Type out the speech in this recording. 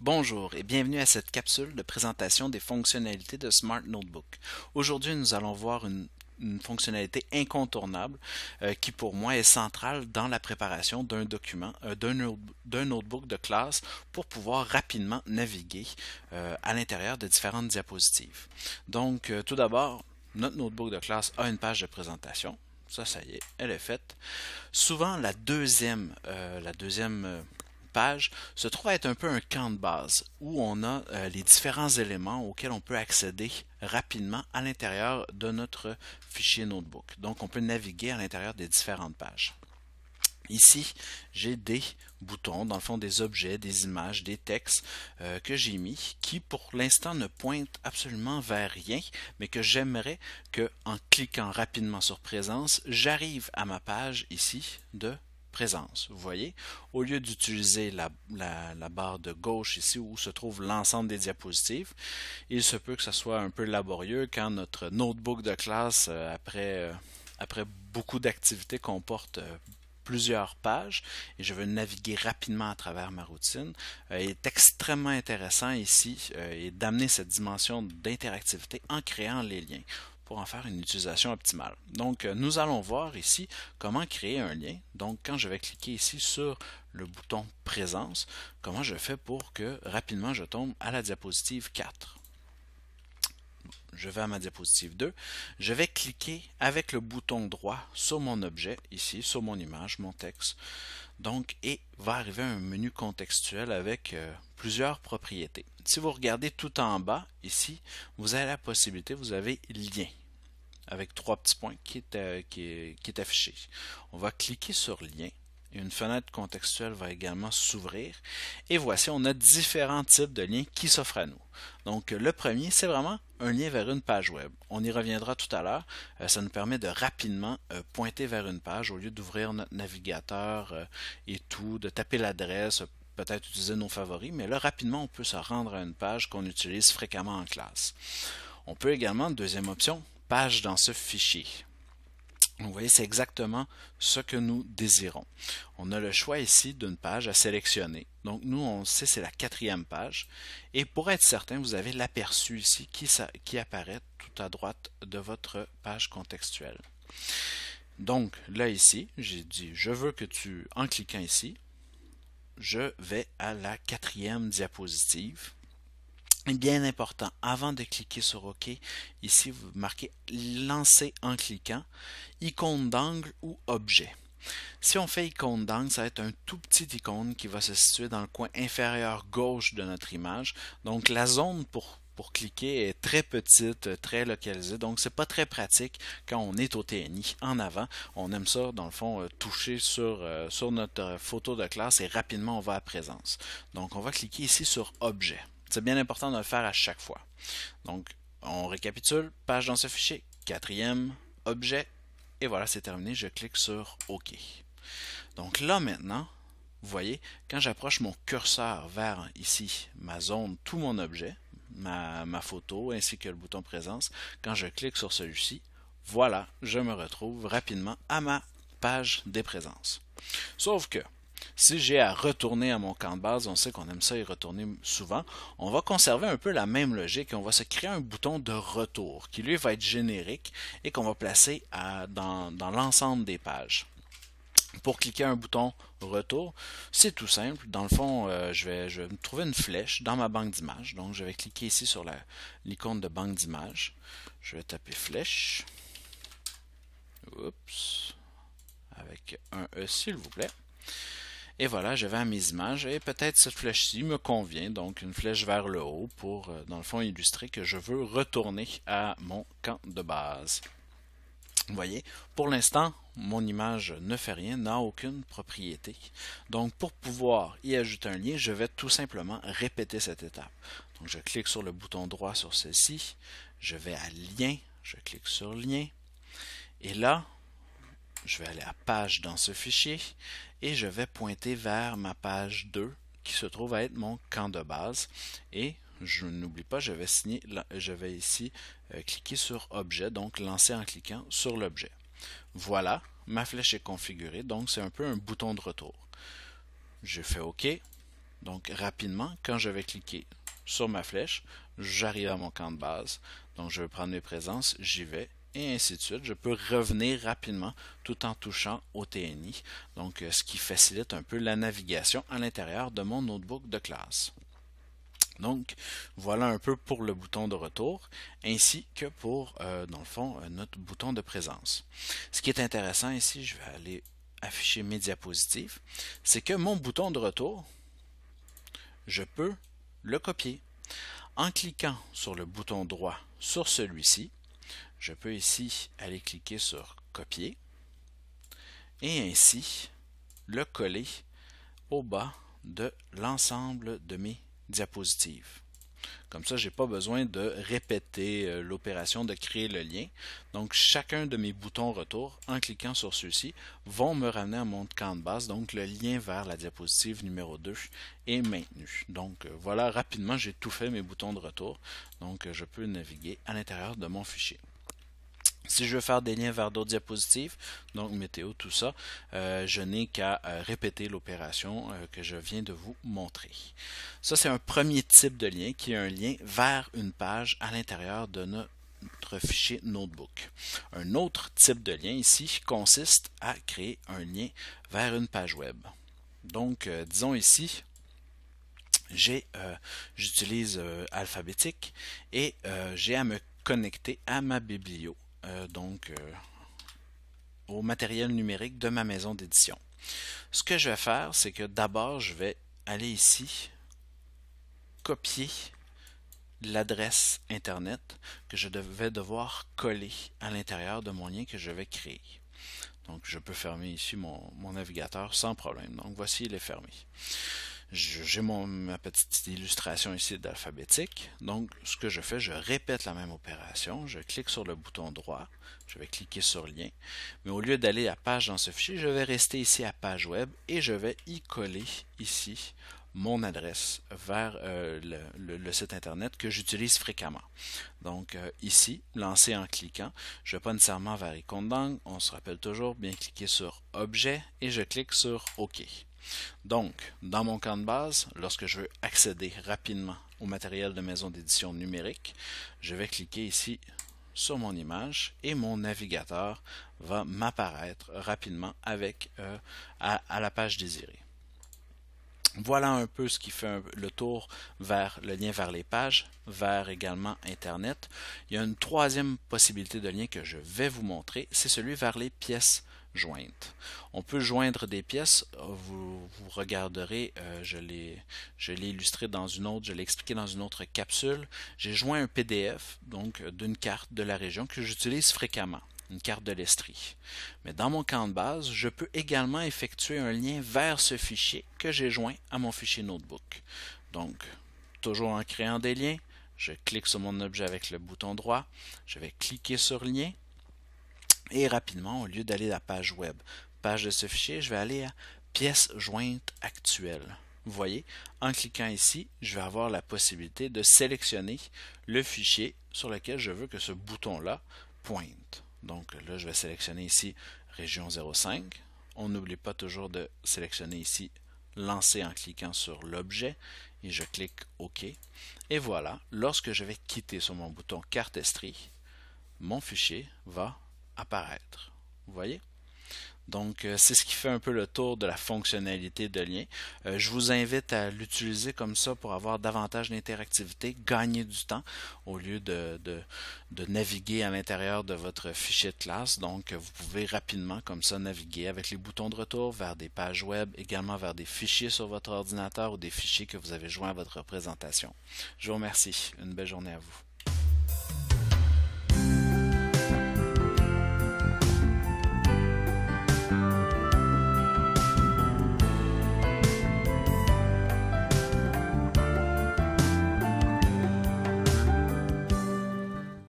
Bonjour et bienvenue à cette capsule de présentation des fonctionnalités de Smart Notebook. Aujourd'hui, nous allons voir une fonctionnalité incontournable qui pour moi est centrale dans la préparation d'un document, d'un notebook de classe pour pouvoir rapidement naviguer à l'intérieur de différentes diapositives. Donc, tout d'abord, notre notebook de classe a une page de présentation. Ça y est, elle est faite. Souvent, la deuxième page se trouve à être un peu un camp de base où on a les différents éléments auxquels on peut accéder rapidement à l'intérieur de notre fichier notebook. Donc, on peut naviguer à l'intérieur des différentes pages. Ici, j'ai des boutons, dans le fond des objets, des images, des textes que j'ai mis qui pour l'instant ne pointent absolument vers rien, mais que j'aimerais que en cliquant rapidement sur présence, j'arrive à ma page ici de présence. Vous voyez, au lieu d'utiliser la barre de gauche ici où se trouve l'ensemble des diapositives, il se peut que ce soit un peu laborieux quand notre notebook de classe, après beaucoup d'activités, comporte plusieurs pages et je veux naviguer rapidement à travers ma routine. Il est extrêmement intéressant ici et d'amener cette dimension d'interactivité en créant les liens pour en faire une utilisation optimale. Donc, nous allons voir ici comment créer un lien. Donc, quand je vais cliquer ici sur le bouton Présence, comment je fais pour que rapidement je tombe à la diapositive 4. Je vais à ma diapositive 2, je vais cliquer avec le bouton droit sur mon objet, ici, sur mon image, mon texte. Donc, et va arriver un menu contextuel avec plusieurs propriétés. Si vous regardez tout en bas, ici, vous avez la possibilité, vous avez lien avec trois petits points qui est affiché. On va cliquer sur lien. Et une fenêtre contextuelle va également s'ouvrir. Et voici, on a différents types de liens qui s'offrent à nous. Donc, le premier, c'est vraiment un lien vers une page web. On y reviendra tout à l'heure. Ça nous permet de rapidement pointer vers une page au lieu d'ouvrir notre navigateur et tout, de taper l'adresse, peut-être utiliser nos favoris, mais là, rapidement, on peut se rendre à une page qu'on utilise fréquemment en classe. On peut également, deuxième option, page dans ce fichier. Vous voyez, c'est exactement ce que nous désirons. On a le choix ici d'une page à sélectionner. Donc, nous, on sait c'est la 4e page. Et pour être certain, vous avez l'aperçu ici qui apparaît tout à droite de votre page contextuelle. Donc, là, ici, j'ai dit, je veux que en cliquant ici, je vais à la 4e diapositive. Bien important, avant de cliquer sur OK, ici vous marquez lancer en cliquant, icône d'angle ou objet. Si on fait icône d'angle, ça va être un tout petit icône qui va se situer dans le coin inférieur gauche de notre image. Donc la zone pour cliquer est très petite, très localisée, donc c'est pas très pratique quand on est au TNI en avant. On aime ça, dans le fond, toucher sur notre photo de classe et rapidement on va à présence. Donc on va cliquer ici sur objet. C'est bien important de le faire à chaque fois. Donc, on récapitule, page dans ce fichier, 4e, objet, et voilà, c'est terminé. Je clique sur OK. Donc là, maintenant, vous voyez, quand j'approche mon curseur vers ici, ma zone, tout mon objet, ma photo, ainsi que le bouton présence, quand je clique sur celui-ci, voilà, je me retrouve rapidement à ma page des présences. Sauf que, si j'ai à retourner à mon camp de base, on sait qu'on aime ça y retourner souvent, on va conserver un peu la même logique et on va se créer un bouton de retour qui lui va être générique et qu'on va placer dans l'ensemble des pages. Pour cliquer un bouton retour, c'est tout simple. Dans le fond, je vais me trouver une flèche dans ma banque d'images. Donc, je vais cliquer ici sur l'icône de banque d'images. Je vais taper flèche. Oups. Avec un E, s'il vous plaît. Et voilà, je vais à mes images et peut-être cette flèche-ci me convient, donc une flèche vers le haut pour, dans le fond, illustrer que je veux retourner à mon camp de base. Vous voyez, pour l'instant, mon image ne fait rien, n'a aucune propriété. Donc, pour pouvoir y ajouter un lien, je vais tout simplement répéter cette étape. Donc, je clique sur le bouton droit sur celle-ci, je vais à lien, je clique sur lien, et là, je vais aller à page dans ce fichier et je vais pointer vers ma page 2 qui se trouve à être mon camp de base et je n'oublie pas, je vais ici cliquer sur objet, donc lancer en cliquant sur l'objet. Voilà, ma flèche est configurée, donc c'est un peu un bouton de retour. Je fais OK, Donc rapidement, quand je vais cliquer sur ma flèche, j'arrive à mon camp de base. Donc je vais prendre mes présences, j'y vais, et ainsi de suite. Je peux revenir rapidement tout en touchant au TNI, donc ce qui facilite un peu la navigation à l'intérieur de mon notebook de classe. Donc, voilà un peu pour le bouton de retour, ainsi que pour, dans le fond, notre bouton de présence. Ce qui est intéressant ici, je vais aller afficher mes diapositives, c'est que mon bouton de retour, je peux le copier. En cliquant sur le bouton droit sur celui-ci, je peux ici aller cliquer sur copier et ainsi le coller au bas de l'ensemble de mes diapositives. Comme ça, je n'ai pas besoin de répéter l'opération de créer le lien. Donc, chacun de mes boutons retour, en cliquant sur ceux-ci, vont me ramener à mon camp de base. Donc, le lien vers la diapositive numéro 2 est maintenu. Donc, voilà, rapidement, j'ai tout fait mes boutons de retour. Donc, je peux naviguer à l'intérieur de mon fichier. Si je veux faire des liens vers d'autres diapositives, donc météo, tout ça, je n'ai qu'à répéter l'opération que je viens de vous montrer. Ça, c'est un premier type de lien qui est un lien vers une page à l'intérieur de notre fichier Notebook. Un autre type de lien ici consiste à créer un lien vers une page web. Donc, disons ici, j'utilise Alphabétique et j'ai à me connecter à ma biblio. Au matériel numérique de ma maison d'édition. Ce que je vais faire, c'est que d'abord, je vais aller ici, copier l'adresse Internet que je vais devoir coller à l'intérieur de mon lien que je vais créer. Donc, je peux fermer ici mon navigateur sans problème. Donc, voici, il est fermé. J'ai ma petite illustration ici d'alphabétique. Donc, ce que je fais, je répète la même opération. Je clique sur le bouton droit. Je vais cliquer sur lien. Mais au lieu d'aller à page dans ce fichier, je vais rester ici à page web et je vais y coller ici mon adresse vers le site internet que j'utilise fréquemment. Donc ici, lancer en cliquant, je ne vais pas nécessairement vers icône d'angle, on se rappelle toujours, bien cliquer sur objet et je clique sur OK. Donc, dans mon camp de base, lorsque je veux accéder rapidement au matériel de maison d'édition numérique, je vais cliquer ici sur mon image et mon navigateur va m'apparaître rapidement avec à la page désirée. Voilà un peu ce qui fait le tour vers le lien vers les pages, vers également Internet. Il y a une troisième possibilité de lien que je vais vous montrer, c'est celui vers les pièces jointes. On peut joindre des pièces, vous regarderez, je l'ai illustré dans une autre, je l'ai expliqué dans une autre capsule. J'ai joint un PDF donc d'une carte de la région que j'utilise fréquemment. Une carte de l'Estrie. Mais dans mon camp de base, je peux également effectuer un lien vers ce fichier que j'ai joint à mon fichier Notebook. Donc, toujours en créant des liens, je clique sur mon objet avec le bouton droit, je vais cliquer sur lien et rapidement, au lieu d'aller à la page web, page de ce fichier, je vais aller à pièces jointes actuelles. Vous voyez, en cliquant ici, je vais avoir la possibilité de sélectionner le fichier sur lequel je veux que ce bouton-là pointe. Donc là, je vais sélectionner ici région 05. On n'oublie pas toujours de sélectionner ici lancer en cliquant sur l'objet et je clique OK. Et voilà, lorsque je vais quitter sur mon bouton carte Estrie, mon fichier va apparaître. Vous voyez? Donc, c'est ce qui fait un peu le tour de la fonctionnalité de lien. Je vous invite à l'utiliser comme ça pour avoir davantage d'interactivité, gagner du temps au lieu de naviguer à l'intérieur de votre fichier de classe. Donc, vous pouvez rapidement comme ça naviguer avec les boutons de retour vers des pages web, également vers des fichiers sur votre ordinateur ou des fichiers que vous avez joints à votre présentation. Je vous remercie. Une belle journée à vous.